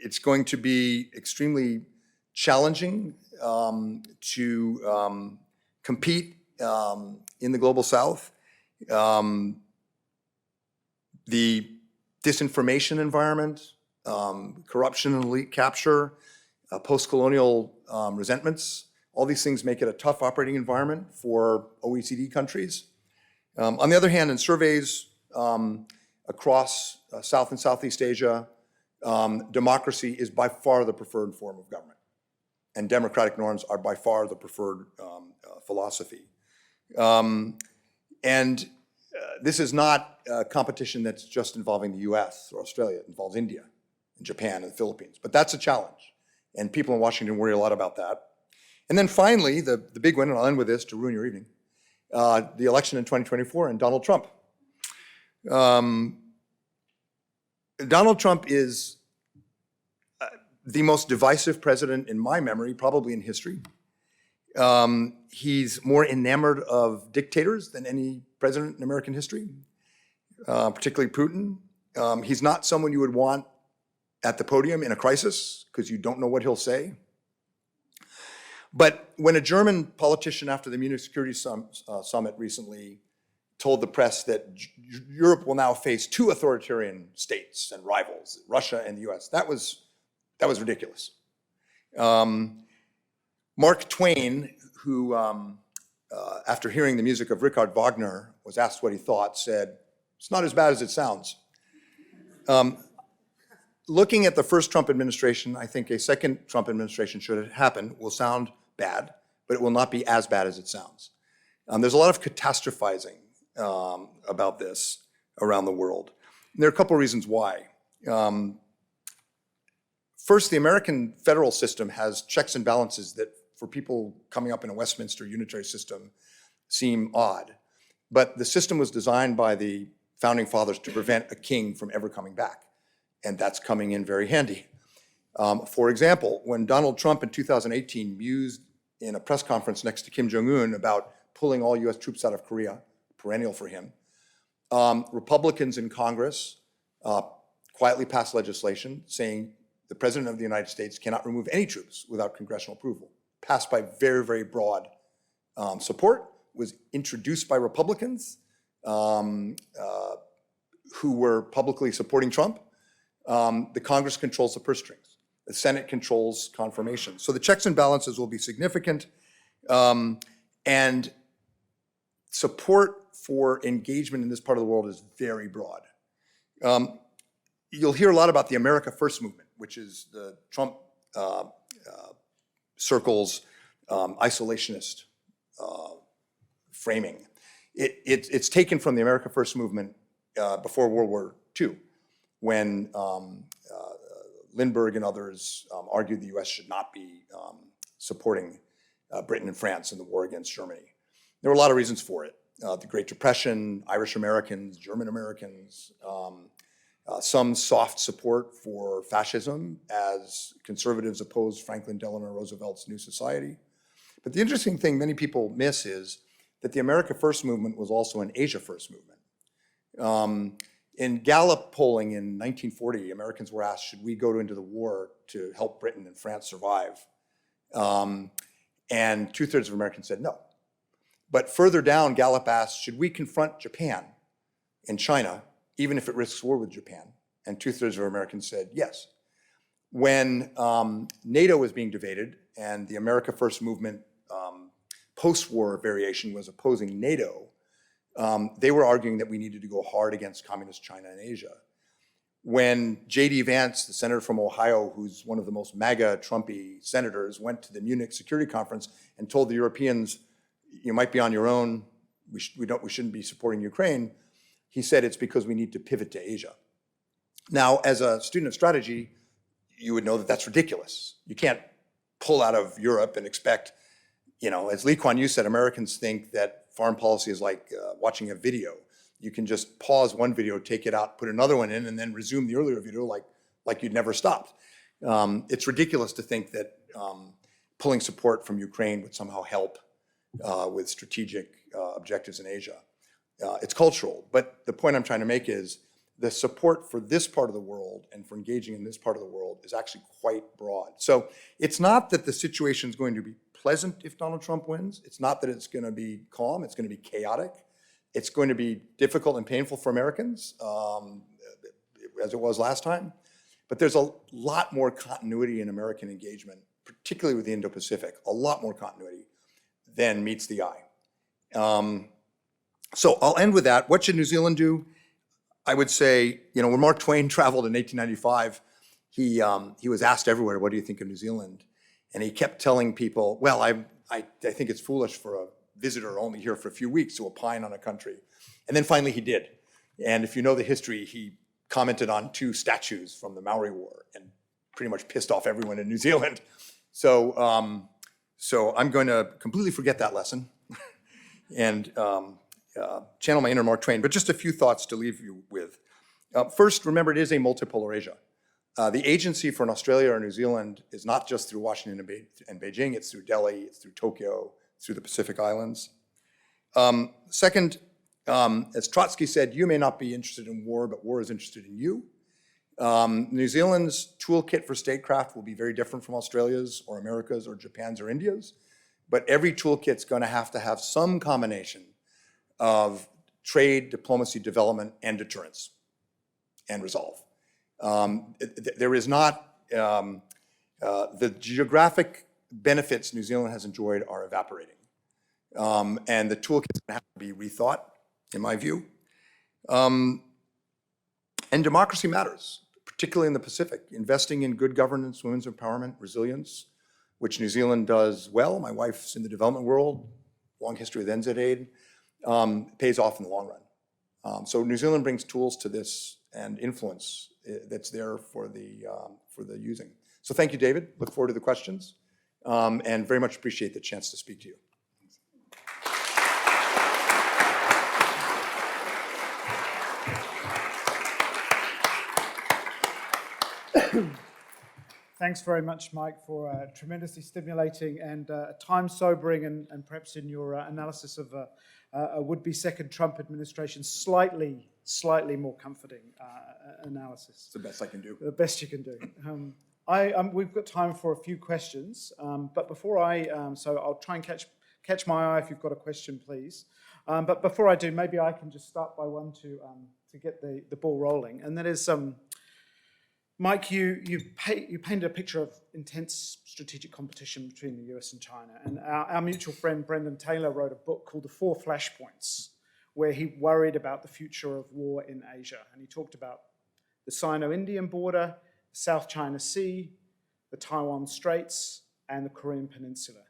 It's going to be extremely challenging to compete in the Global South. The disinformation environment, corruption and elite capture, post-colonial resentments, all these things make it a tough operating environment for OECD countries. On the other hand, in surveys across South and Southeast Asia, democracy is by far the preferred form of government, and democratic norms are by far the preferred philosophy. This is not a competition that's just involving the US or Australia. It involves India and Japan and the Philippines. But that's a challenge, and people in Washington worry a lot about that. And then finally, the big one, and I'll end with this to ruin your evening, the election in 2024 and Donald Trump. Donald Trump is the most divisive president in my memory, probably in history. He's more enamored of dictators than any president in American history, particularly Putin. He's not someone you would want at the podium in a crisis because you don't know what he'll say. But when a German politician after the Munich Security Summit recently told the press that Europe will now face two authoritarian states and rivals, Russia and the US, that was ridiculous. Mark Twain, who after hearing the music of Richard Wagner was asked what he thought, said, "It's not as bad as it sounds." Looking at the first Trump administration, I think a second Trump administration, should it happen, will sound bad, but it will not be as bad as it sounds. There's a lot of catastrophizing about this around the world. And there are a couple of reasons why. First, the American federal system has checks and balances that for people coming up in a Westminster unitary system seem odd. But the system was designed by the founding fathers to prevent a king from ever coming back. And that's coming in very handy. For example, when Donald Trump in 2018 mused in a press conference next to Kim Jong-un about pulling all US troops out of Korea, perennial for him, Republicans in Congress quietly passed legislation saying the President of the United States cannot remove any troops without congressional approval. Passed by very, very broad support, was introduced by Republicans who were publicly supporting Trump. The Congress controls the purse strings. The Senate controls confirmation. So the checks and balances will be significant, and support for engagement in this part of the world is very broad. You'll hear a lot about the America First movement, which is the Trump circle's isolationist framing. It's taken from the America First movement before World War II, when Lindbergh and others argued the US should not be supporting Britain and France in the war against Germany. There were a lot of reasons for it. The Great Depression, Irish Americans, German Americans, some soft support for fascism as conservatives opposed Franklin Delano Roosevelt's New Society. But the interesting thing many people miss is that the America First movement was also an Asia First movement. In Gallup polling in 1940, Americans were asked, should we go into the war to help Britain and France survive? And 2/3 of Americans said no. But further down, Gallup asked, should we confront Japan and China, even if it risks war with Japan? And 2/3 of Americans said yes. When NATO was being debated and the America First movement post-war variation was opposing NATO, they were arguing that we needed to go hard against communist China and Asia. When J.D. Vance, the senator from Ohio, who's one of the most MAGA Trumpy senators, went to the Munich Security Conference and told the Europeans, you might be on your own, we shouldn't be supporting Ukraine, he said it's because we need to pivot to Asia. Now, as a student of strategy, you would know that that's ridiculous. You can't pull out of Europe and expect, as Lee Kuan Yew said, Americans think that foreign policy is like watching a video. You can just pause one video, take it out, put another one in, and then resume the earlier video like you'd never stopped. It's ridiculous to think that pulling support from Ukraine would somehow help with strategic objectives in Asia. It's cultural, but the point I'm trying to make is the support for this part of the world and for engaging in this part of the world is actually quite broad. So it's not that the situation is going to be pleasant if Donald Trump wins. It's not that it's going to be calm. It's going to be chaotic. It's going to be difficult and painful for Americans, as it was last time. But there's a lot more continuity in American engagement, particularly with the Indo-Pacific, a lot more continuity than meets the eye. So I'll end with that. What should New Zealand do? I would say, when Mark Twain traveled in 1895, he was asked everywhere, what do you think of New Zealand? And he kept telling people, well, I think it's foolish for a visitor only here for a few weeks to opine on a country. And then finally he did. And if you know the history, he commented on 2 statues from the Maori War and pretty much pissed off everyone in New Zealand. So I'm going to completely forget that lesson and channel my inner Mark Twain. But just a few thoughts to leave you with. First, remember it is a multipolar Asia. The agency for an Australia or New Zealand is not just through Washington and Beijing, it's through Delhi, it's through Tokyo, it's through the Pacific Islands. Second, as Trotsky said, you may not be interested in war, but war is interested in you. New Zealand's toolkit for statecraft will be very different from Australia's or America's or Japan's or India's, but every toolkit's going to have some combination of trade, diplomacy, development, and deterrence and resolve. There is not, the geographic benefits New Zealand has enjoyed are evaporating. And the toolkit's going to have to be rethought, in my view. And democracy matters, particularly in the Pacific. Investing in good governance, women's empowerment, resilience, which New Zealand does well. My wife's in the development world, long history with NZ Aid, pays off in the long run. So New Zealand brings tools to this and influence that's there for the using. So thank you, David. Look forward to the questions, and very much appreciate the chance to speak to you. Thanks very much, Mike, for a tremendously stimulating and time-sobering and perhaps in your analysis of a would-be second Trump administration, slightly more comforting analysis. It's the best I can do. The best you can do. We've got time for a few questions, but before so I'll try and catch my eye if you've got a question, please. But before I do, maybe I can just start by one to get the ball rolling, and that is, Mike, you painted a picture of intense strategic competition between the US and China, and our mutual friend Brendan Taylor wrote a book called The 4 Flashpoints, where he worried about the future of war in Asia, and he talked about the Sino-Indian border, the South China Sea, the Taiwan Straits, and the Korean Peninsula.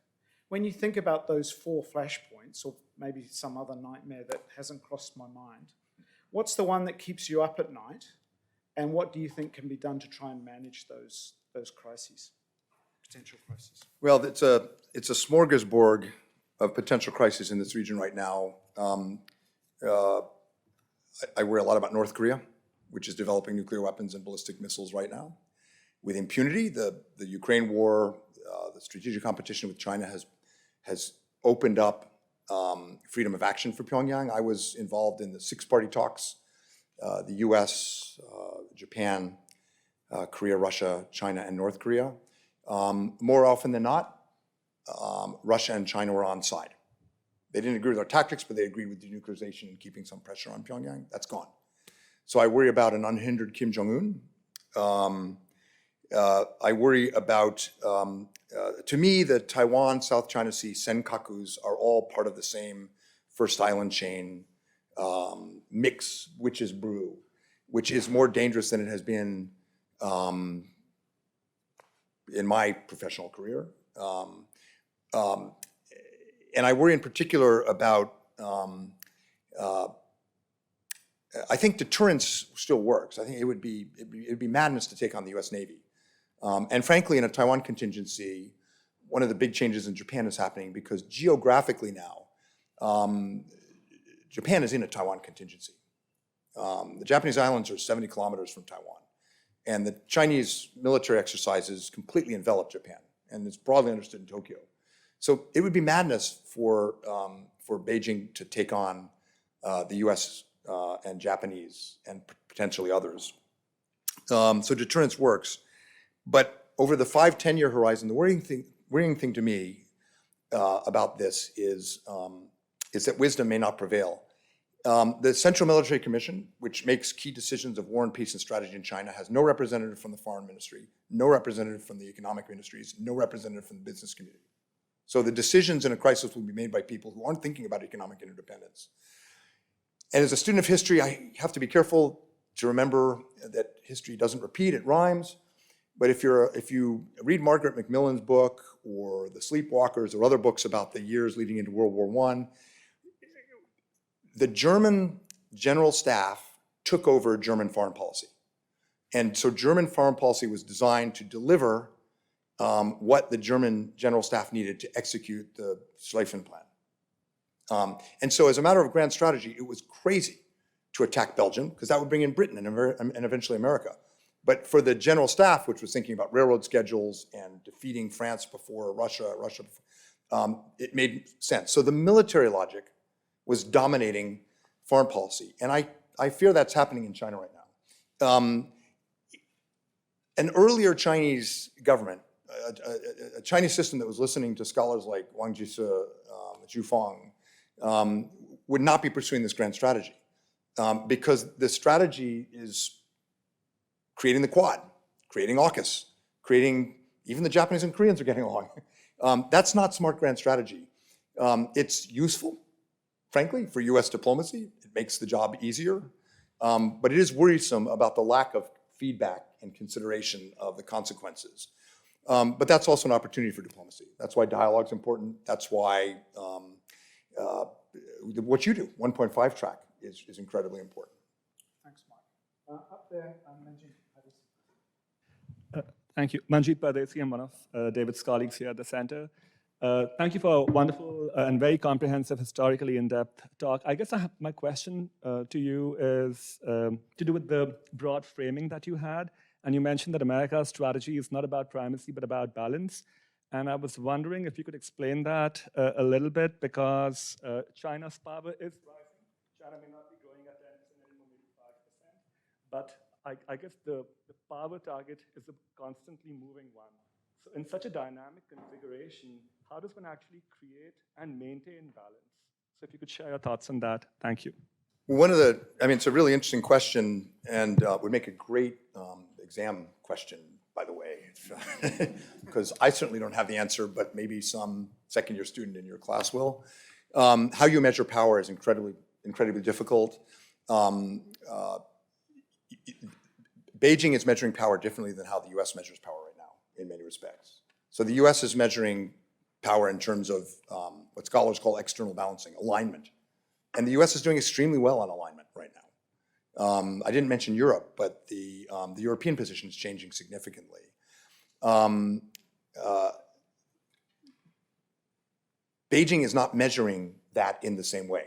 When you think about those 4 flashpoints, or maybe some other nightmare that hasn't crossed my mind, what's the one that keeps you up at night? And what do you think can be done to try and manage those crises, potential crises? Well, it's a smorgasbord of potential crises in this region right now. I worry a lot about North Korea, which is developing nuclear weapons and ballistic missiles right now. With impunity, the Ukraine war, the strategic competition with China has opened up freedom of action for Pyongyang. I was involved in the 6-party talks. The US, Japan, Korea, Russia, China, and North Korea. More often than not, Russia and China were on side. They didn't agree with our tactics, but they agreed with denuclearization and keeping some pressure on Pyongyang. That's gone. So I worry about an unhindered Kim Jong-un. I worry about, to me, the Taiwan, South China Sea, Senkakus are all part of the same first island chain mix, witch's brew, which is more dangerous than it has been in my professional career. And I worry in particular about, I think deterrence still works. I think it'd be madness to take on the US Navy. And frankly, in a Taiwan contingency, one of the big changes in Japan is happening because geographically now, Japan is in a Taiwan contingency. The Japanese islands are 70 kilometers from Taiwan. And the Chinese military exercises completely envelop Japan, and it's broadly understood in Tokyo. So it would be madness for Beijing to take on the US and Japanese and potentially others. So deterrence works. But over the 5-10 year horizon, the worrying thing to me about this is that wisdom may not prevail. The Central Military Commission, which makes key decisions of war and peace and strategy in China, has no representative from the foreign ministry, no representative from the economic ministries, no representative from the business community. So the decisions in a crisis will be made by people who aren't thinking about economic interdependence. And as a student of history, I have to be careful to remember that history doesn't repeat, it rhymes. But if you read Margaret Macmillan's book or The Sleepwalkers or other books about the years leading into World War I, the German general staff took over German foreign policy. And so German foreign policy was designed to deliver what the German general staff needed to execute the Schlieffen Plan. And so as a matter of grand strategy, it was crazy to attack Belgium, because that would bring in Britain and eventually America. But for the general staff, which was thinking about railroad schedules and defeating France before Russia, it made sense. So the military logic was dominating foreign policy. And I fear that's happening in China right now. An earlier Chinese government, a Chinese system that was listening to scholars like Wang Jise, Zhu Fang, would not be pursuing this grand strategy. Because the strategy is creating the Quad, creating AUKUS, creating, even the Japanese and Koreans are getting along. That's not smart grand strategy. It's useful, frankly, for US diplomacy. It makes the job easier. But it is worrisome about the lack of feedback and consideration of the consequences. But that's also an opportunity for diplomacy. That's why dialogue is important. That's why what you do, 1.5 track, is incredibly important. Thanks, Mike. Up there, Manjeet. Thank you. Manjeet Pardesi, I'm one of David's colleagues here at the center. Thank you for a wonderful and very comprehensive, historically in-depth talk. I guess my question to you is to do with the broad framing that you had. And you mentioned that America's strategy is not about primacy, but about balance. And I was wondering if you could explain that a little bit, because China's power is rising. China may not be growing at 10% anymore, maybe 5%. But I guess the power target is a constantly moving one. So in such a dynamic configuration, how does one actually create and maintain balance? So if you could share your thoughts on that, thank you. It's a really interesting question, and would make a great exam question, by the way, because I certainly don't have the answer, but maybe some second-year student in your class will. How you measure power is incredibly difficult. Beijing is measuring power differently than how the US measures power right now, in many respects. So the US is measuring power in terms of what scholars call external balancing, alignment. And the US is doing extremely well on alignment right now. I didn't mention Europe, but the European position is changing significantly. Beijing is not measuring that in the same way.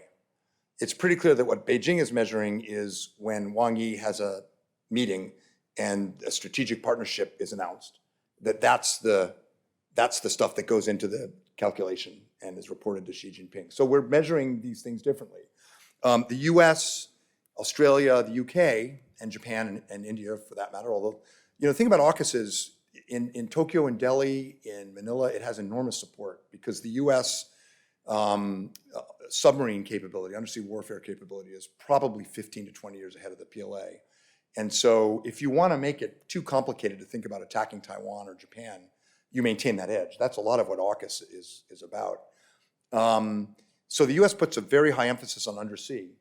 It's pretty clear that what Beijing is measuring is when Wang Yi has a meeting and a strategic partnership is announced, that's the stuff that goes into the calculation and is reported to Xi Jinping. So we're measuring these things differently. The US, Australia, the UK, and Japan and India, for that matter, although, the thing about AUKUS is in Tokyo and Delhi, in Manila, it has enormous support because the US submarine capability, undersea warfare capability, is probably 15 to 20 years ahead of the PLA. And so if you want to make it too complicated to think about attacking Taiwan or Japan, you maintain that edge. That's a lot of what AUKUS is about. So the US puts a very high emphasis on undersea.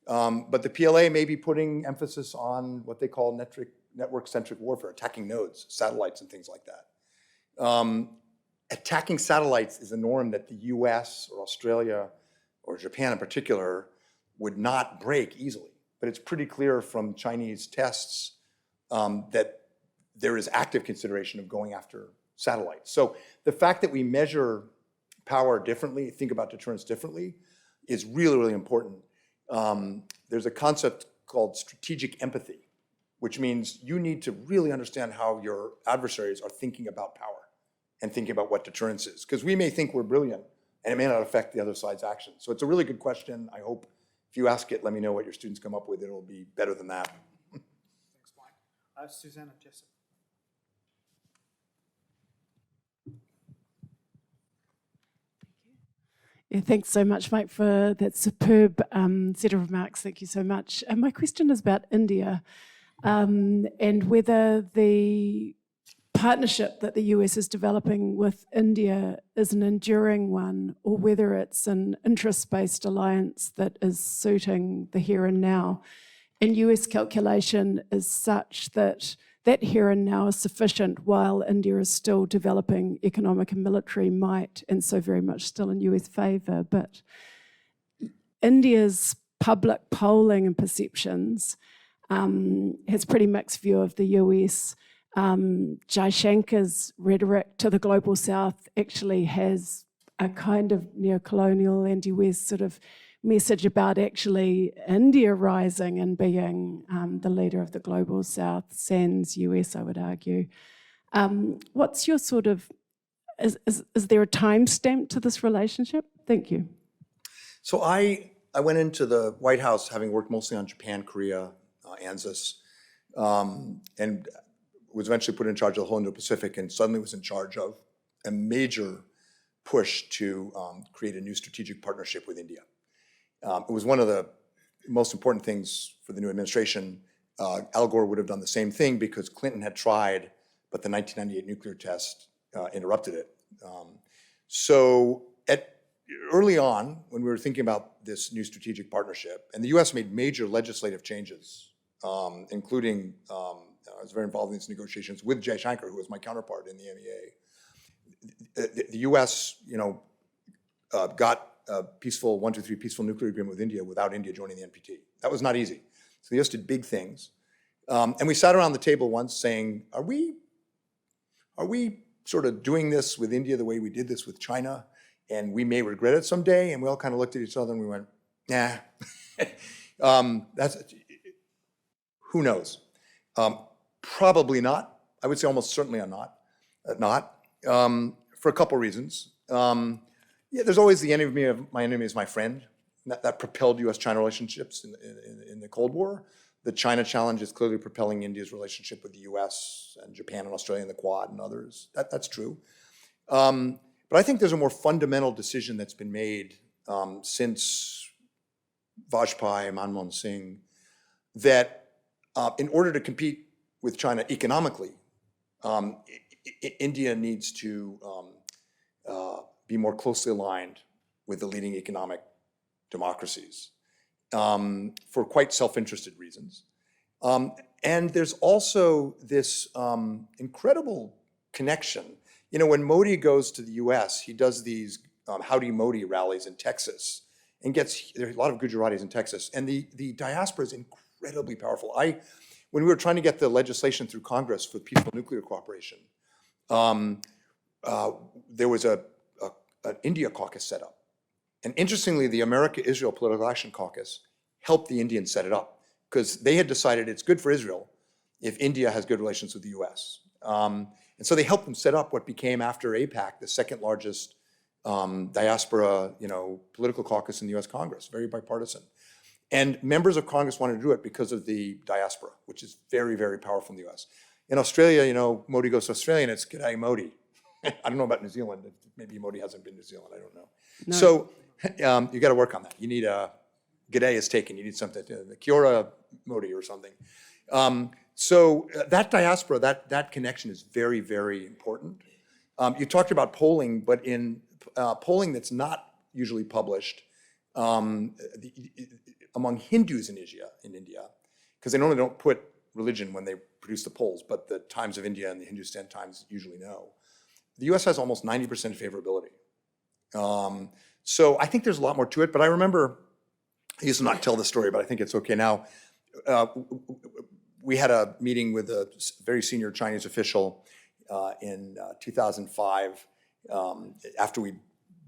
But the PLA may be putting emphasis on what they call network-centric warfare, attacking nodes, satellites, and things like that. Attacking satellites is a norm that the US or Australia or Japan in particular would not break easily. But it's pretty clear from Chinese tests that there is active consideration of going after satellites. So the fact that we measure power differently, think about deterrence differently, is really, really important. There's a concept called strategic empathy, which means you need to really understand how your adversaries are thinking about power and thinking about what deterrence is. Because we may think we're brilliant, and it may not affect the other side's actions. So it's a really good question. I hope if you ask it, let me know what your students come up with. It'll be better than that. Thanks, Mike. Susanna Jessup. Yeah, thanks so much, Mike, for that superb set of remarks. Thank you so much. My question is about India and whether the partnership that the US is developing with India is an enduring one, or whether it's an interest-based alliance that is suiting the here and now. And US calculation is such that that here and now is sufficient while India is still developing economic and military might, and so very much still in US favour. But India's public polling and perceptions has pretty mixed view of the US. Jaishankar's rhetoric to the global south actually has a kind of neo-colonial anti-US sort of message about actually India rising and being the leader of the global south, sans US, I would argue. What's your sort of, is there a timestamp to this relationship? Thank you. So I went into the White House having worked mostly on Japan, Korea, ANZUS, and was eventually put in charge of the whole Indo-Pacific, and suddenly was in charge of a major push to create a new strategic partnership with India. It was one of the most important things for the new administration. Al Gore would have done the same thing because Clinton had tried, but the 1998 nuclear test interrupted it. So early on, when we were thinking about this new strategic partnership, and the US made major legislative changes, including, I was very involved in these negotiations with Jaishankar, who was my counterpart in the MEA. The US, got a peaceful, 1, 2, 3 peaceful nuclear agreement with India without India joining the NPT. That was not easy. So the US did big things. And we sat around the table once saying, are we sort of doing this with India the way we did this with China? And we may regret it someday. And we all kind of looked at each other and we went, nah. Who knows? Probably not. I would say almost certainly not. For a couple reasons. Yeah, there's always the enemy of my enemy is my friend. That propelled US-China relationships in the Cold War. The China challenge is clearly propelling India's relationship with the US and Japan and Australia and the Quad and others. That's true. But I think there's a more fundamental decision that's been made since Vajpayee, Manmohan Singh, that in order to compete with China economically, India needs to be more closely aligned with the leading economic democracies for quite self-interested reasons. And there's also this incredible connection. When Modi goes to the US, he does these Howdy Modi rallies in Texas and there's a lot of Gujaratis in Texas. And the diaspora is incredibly powerful. When we were trying to get the legislation through Congress for peaceful nuclear cooperation, there was an India caucus set up. And interestingly, the America-Israel Political Action Caucus helped the Indians set it up because they had decided it's good for Israel if India has good relations with the US. And so they helped them set up what became, after AIPAC, the second largest diaspora, political caucus in the US Congress, very bipartisan. And members of Congress wanted to do it because of the diaspora, which is very, very powerful in the US. In Australia, Modi goes to Australia and it's G'day Modi. I don't know about New Zealand. Maybe Modi hasn't been to New Zealand. I don't know. No. So you got to work on that. You need a G'day is taken. You need something, the Kia ora Modi or something. So that diaspora, that connection is very, very important. You talked about polling, but in polling that's not usually published among Hindus in India, because they normally don't put religion when they produce the polls, but the Times of India and the Hindustan Times usually know. The US has almost 90% favorability. So I think there's a lot more to it, but I remember, I used to not tell the story, but I think it's okay now. We had a meeting with a very senior Chinese official in 2005 after we'd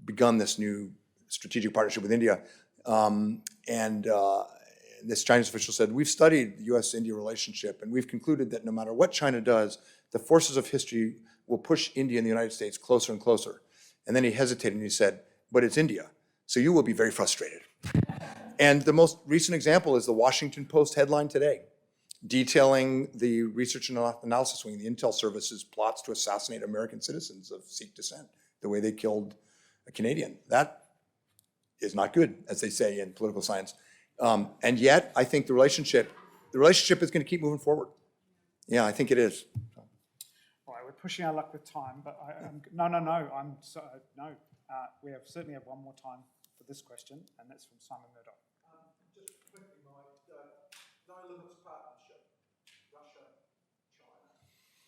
begun this new strategic partnership with India. And this Chinese official said, we've studied the US-India relationship and we've concluded that no matter what China does, the forces of history will push India and the United States closer and closer. And then he hesitated and he said, but it's India, so you will be very frustrated. And the most recent example is the Washington Post headline today, detailing the research and analysis wing, the intel services plots to assassinate American citizens of Sikh descent, the way they killed a Canadian. That is not good, as they say in political science. And yet, I think the relationship is going to keep moving forward. Yeah, I think it is. Well, I would pushing our luck with time, but no. We certainly have one more time for this question, and that's from Simon Murdoch. Just quickly, Mike, no limits partnership, Russia, China.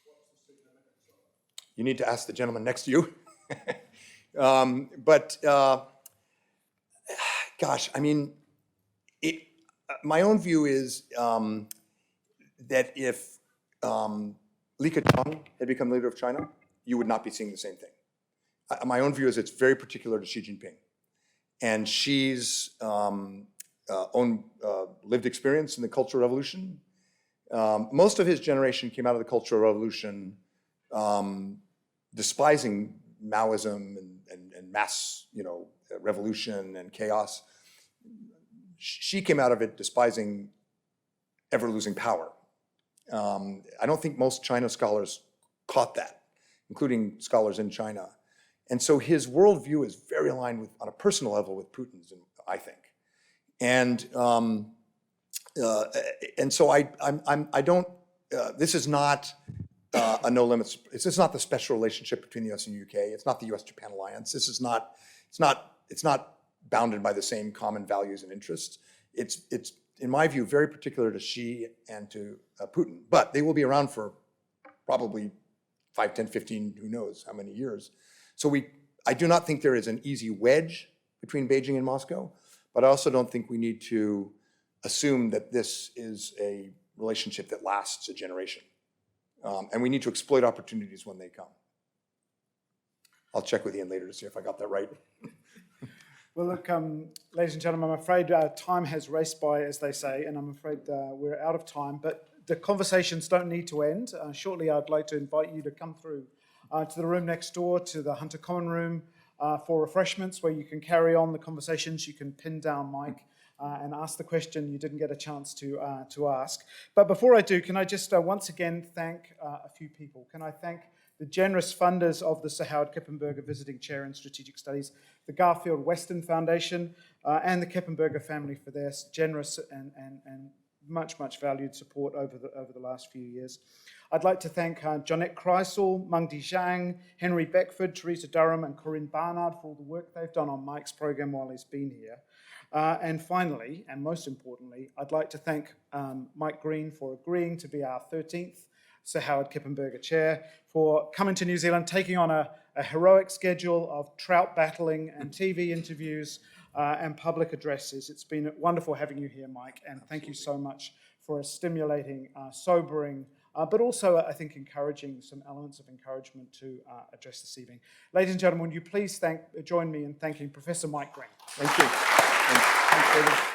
What's the significance of it? You need to ask the gentleman next to you. Gosh, I mean, my own view is that if Li Keqiang had become leader of China, you would not be seeing the same thing. My own view is it's very particular to Xi Jinping. And Xi's own lived experience in the Cultural Revolution. Most of his generation came out of the Cultural Revolution despising Maoism and mass, revolution and chaos. Xi came out of it despising ever losing power. I don't think most China scholars caught that, including scholars in China. And so his worldview is very aligned with, on a personal level, with Putin's, I think. And so I don't. This is not a no limits. This is not the special relationship between the U.S. and the UK. It's not the U.S.-Japan alliance. This is not. It's not bounded by the same common values and interests. It's in my view very particular to Xi and to Putin. But they will be around for probably 5, 10, 15, who knows how many years. So I do not think there is an easy wedge between Beijing and Moscow, but I also don't think we need to assume that this is a relationship that lasts a generation. And we need to exploit opportunities when they come. I'll check with Ian later to see if I got that right. Well, look, ladies and gentlemen, I'm afraid time has raced by, as they say, and I'm afraid we're out of time. But the conversations don't need to end. Shortly, I'd like to invite you to come through to the room next door, to the Hunter Common Room, for refreshments where you can carry on the conversations. You can pin down Mike and ask the question you didn't get a chance to ask. But before I do, can I just once again thank a few people? Can I thank the generous funders of the Sir Howard Kippenberger Visiting Chair in Strategic Studies, the Garfield Weston Foundation, and the Kippenberger family for their generous and much valued support over the last few years. I'd like to thank Jonette Kreisel, Mengdi Zhang, Henry Beckford, Teresa Durham, and Corinne Barnard for all the work they've done on Mike's program while he's been here. And finally, and most importantly, I'd like to thank Mike Green for agreeing to be our 13th Sir Howard Kippenberger Chair, for coming to New Zealand, taking on a heroic schedule of trout battling and TV interviews and public addresses. It's been wonderful having you here, Mike, and thank you so much for a stimulating, sobering, but also, I think, encouraging, some elements of encouragement to address this evening. Ladies and gentlemen, would you please join me in thanking Professor Mike Green. Thank you. Thanks, David.